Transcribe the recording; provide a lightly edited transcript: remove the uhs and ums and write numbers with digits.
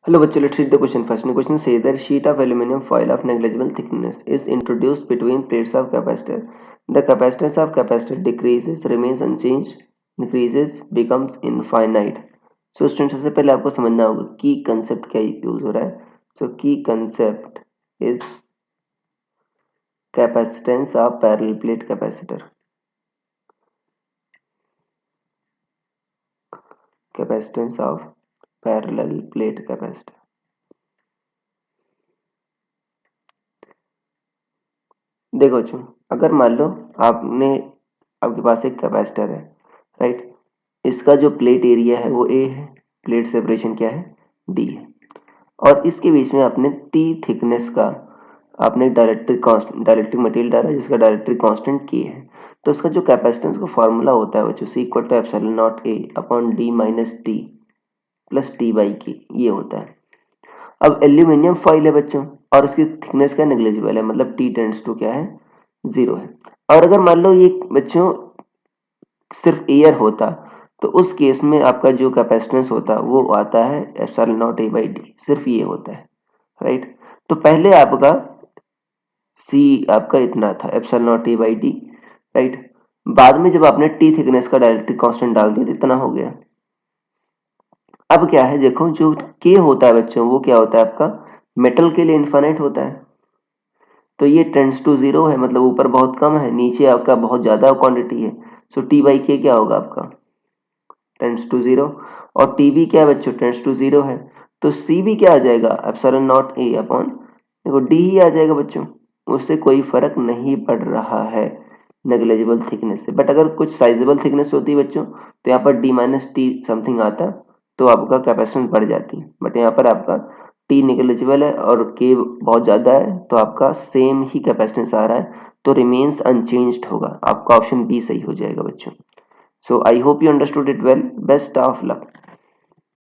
Hello, bachcho, let's read the question first. The question says that sheet of aluminum foil of negligible thickness is introduced between plates of capacitor. The capacitance of capacitor decreases, remains unchanged, increases, becomes infinite. So student सबसे पहले आपको समझना होगा की concept क्या use हो रहा है. सो की concept is capacitance of parallel plate capacitor. Capacitance of parallel plate capacitor. देखो बच्चों, अगर मान लो आपके पास एक कैपेसिटर है, राइट. इसका जो प्लेट एरिया है वो ए है, प्लेट सेपरेशन क्या है, डी है, और इसके बीच में आपने टी थिकनेस का आपने डायरेक्ट्रिक मटेरियल डाला जिसका डायरेक्ट्रिक कांस्टेंट के है. तो इसका जो कैपेसिटेंस का फॉर्मूला होता है बच्चों, C equal to epsilon nought A upon D minus T plus T by K, ये होता है. अब एल्यूमिनियम फॉइल है बच्चों और इसकी थिकनेस क्या नेग्लिजिबल है, मतलब टी टेंड्स टू क्या है, जीरो है. और अगर मान लो ये बच्चों सिर्फ एयर होता तो उस केस में आपका जो कैपेसिटेंस होता वो आता है epsilon nought A by D, सिर्फ ये होता है, राइट. तो पहले आपका सी आपका इतना था epsilon nought A by D, right. बाद में जब आपने टी थिकनेस का डायरेक्ट्रिक कांस्टेंट डाल दिया तो इतना हो गया. अब क्या है देखो, जो के होता है बच्चों वो क्या होता है आपका मेटल के लिए इनफाइनाइट होता है. तो ये टेंड्स टू जीरो है, मतलब ऊपर बहुत कम है, नीचे आपका बहुत ज्यादा क्वांटिटी है. सो टी बाई के क्या होगा आपका टेंड्स टू जीरो, और टी भी क्या है बच्चों टेंड्स टू जीरो है. तो सी भी क्या आ जाएगा एप्सिलॉन नॉट ए अपॉन देखो डी ही आ जाएगा बच्चों. उससे कोई फर्क नहीं पड़ रहा है नेग्लिजिबल थिकनेस से. बट अगर कुछ साइजेबल थिकनेस होती है बच्चों तो यहाँ पर डी माइनस टी समथिंग आता तो आपका कैपेसिटेंस बढ़ जाती. बट यहाँ पर आपका टी नेग्लिजिबल है और के बहुत ज़्यादा है तो आपका सेम ही कैपेसिटेंस आ रहा है, तो रिमेन्स अनचेंज्ड होगा. आपका ऑप्शन बी सही हो जाएगा बच्चों. So I hope you understood it well. Best of luck.